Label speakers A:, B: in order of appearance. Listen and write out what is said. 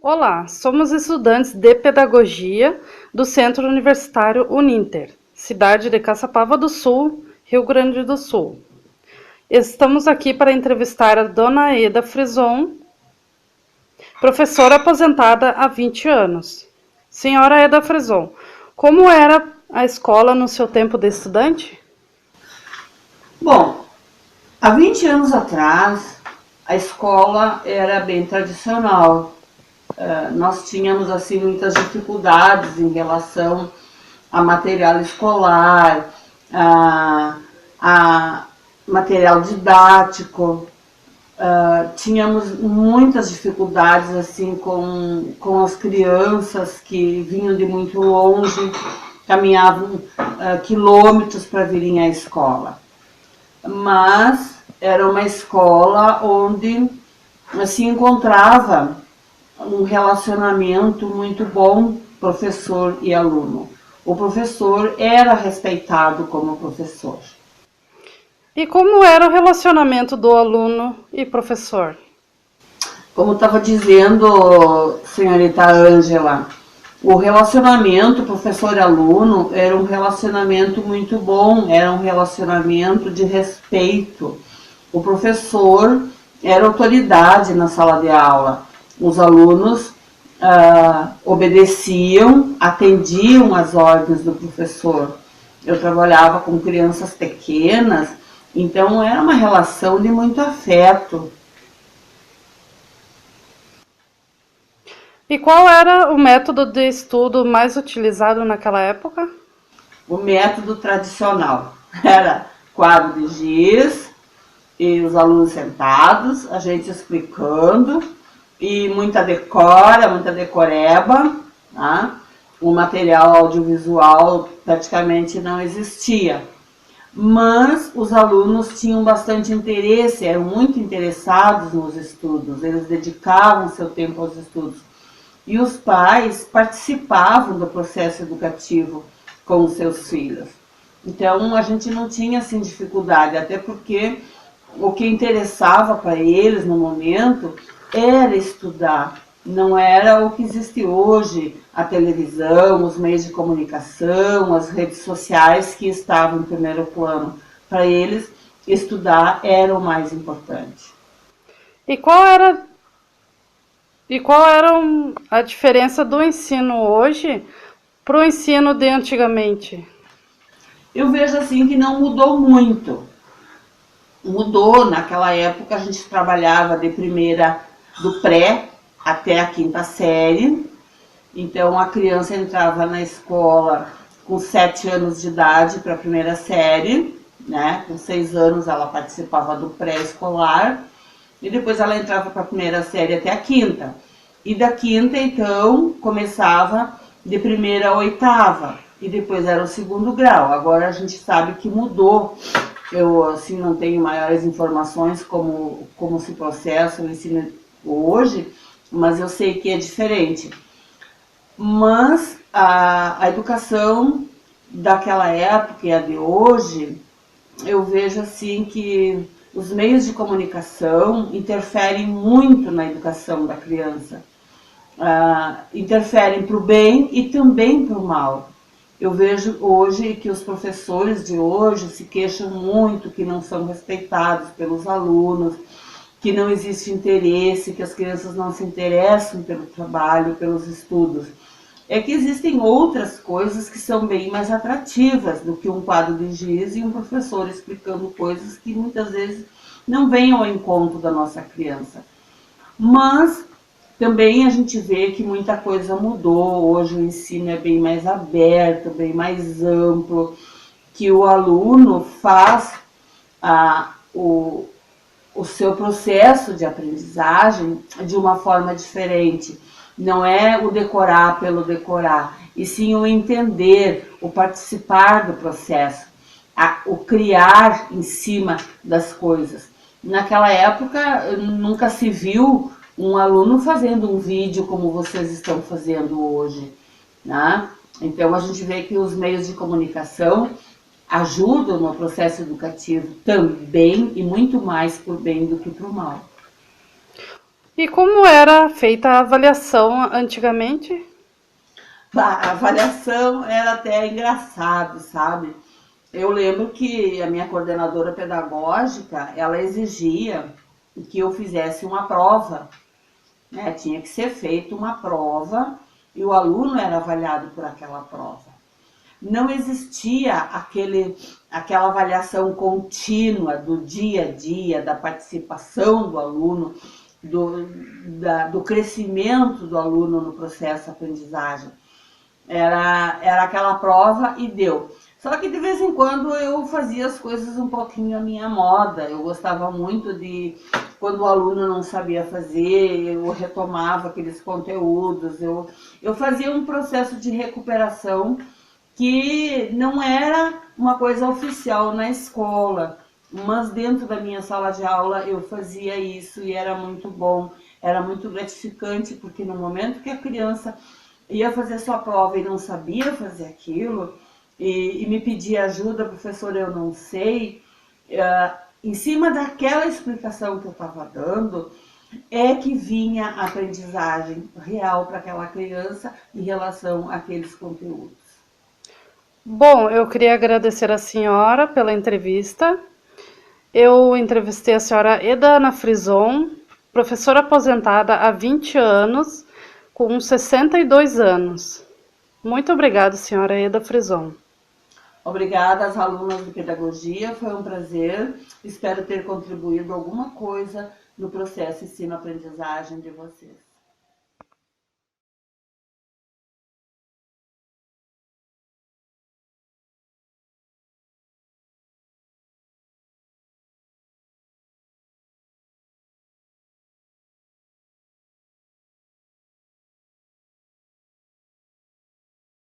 A: Olá, somos estudantes de Pedagogia do Centro Universitário Uninter, cidade de Caçapava do Sul, Rio Grande do Sul. Estamos aqui para entrevistar a Dona Eda Frison, professora aposentada há 20 anos. Senhora Eda Frison, como era a escola no seu tempo de estudante?
B: Bom, há 20 anos atrás, a escola era bem tradicional. Nós tínhamos assim muitas dificuldades em relação a material escolar, a, a material didático. Tínhamos muitas dificuldades assim com as crianças que vinham de muito longe, caminhavam quilômetros para virem à escola. Mas era uma escola onde se encontrava um relacionamento muito bom, professor e aluno. O professor era respeitado como professor.
A: E como era o relacionamento do aluno e professor?
B: Como estava dizendo, senhorita Ângela, o relacionamento professor-aluno era um relacionamento muito bom, era um relacionamento de respeito. O professor era autoridade na sala de aula. Os alunos obedeciam, atendiam às ordens do professor. Eu trabalhava com crianças pequenas, então era uma relação de muito afeto.
A: E qual era o método de estudo mais utilizado naquela época?
B: O método tradicional era quadro de giz e os alunos sentados, a gente explicando e muita decora, muita decoreba, tá? O material audiovisual praticamente não existia. Mas os alunos tinham bastante interesse, eram muito interessados nos estudos, eles dedicavam seu tempo aos estudos. E os pais participavam do processo educativo com os seus filhos. Então a gente não tinha assim dificuldade, até porque o que interessava para eles no momento era estudar, não era o que existe hoje, a televisão, os meios de comunicação, as redes sociais que estavam em primeiro plano. Para eles, estudar era o mais importante.
A: E qual era a diferença do ensino hoje para o ensino de antigamente?
B: Eu vejo assim que não mudou muito. Mudou, naquela época a gente trabalhava de primeira do pré até a quinta série. Então a criança entrava na escola com 7 anos de idade para a primeira série, né? Com 6 anos ela participava do pré-escolar e depois ela entrava para a primeira série até a quinta. E da quinta, então, começava de primeira a oitava e depois era o segundo grau. Agora a gente sabe que mudou. Eu assim não tenho maiores informações como se processa o ensino hoje, mas eu sei que é diferente. Mas a educação daquela época e a de hoje, eu vejo assim que os meios de comunicação interferem muito na educação da criança. Interferem para o bem e também para o mal. Eu vejo hoje que os professores de hoje se queixam muito que não são respeitados pelos alunos, que não existe interesse, que as crianças não se interessam pelo trabalho, pelos estudos. É que existem outras coisas que são bem mais atrativas do que um quadro de giz e um professor explicando coisas que muitas vezes não vêm ao encontro da nossa criança. Mas também a gente vê que muita coisa mudou, hoje o ensino é bem mais aberto, bem mais amplo, que o aluno faz o seu processo de aprendizagem de uma forma diferente. Não é o decorar pelo decorar, e sim o entender, o participar do processo, o criar em cima das coisas. Naquela época nunca se viu um aluno fazendo um vídeo como vocês estão fazendo hoje, né? Então a gente vê que os meios de comunicação ajudam no processo educativo também e muito mais por bem do que por mal.
A: E como era feita a avaliação antigamente?
B: A avaliação era até engraçado, sabe? Eu lembro que a minha coordenadora pedagógica, ela exigia que eu fizesse uma prova, né? Tinha que ser feita uma prova e o aluno era avaliado por aquela prova. Não existia aquela avaliação contínua do dia a dia, da participação do aluno, do crescimento do aluno no processo de aprendizagem. Era aquela prova e deu. Só que de vez em quando eu fazia as coisas um pouquinho à minha moda. Eu gostava muito de, quando o aluno não sabia fazer, eu retomava aqueles conteúdos. Eu fazia um processo de recuperação que não era uma coisa oficial na escola, mas dentro da minha sala de aula eu fazia isso e era muito bom, era muito gratificante, porque no momento que a criança ia fazer sua prova e não sabia fazer aquilo, e me pedia ajuda, professor, eu não sei, em cima daquela explicação que eu estava dando, é que vinha a aprendizagem real para aquela criança em relação àqueles conteúdos.
A: Bom, eu queria agradecer a senhora pela entrevista. Eu entrevistei a senhora Eda Ana Frison, professora aposentada há 20 anos, com 62 anos. Muito obrigada, senhora Eda Frison.
B: Obrigada às alunas de pedagogia, foi um prazer. Espero ter contribuído alguma coisa no processo ensino-aprendizagem de vocês.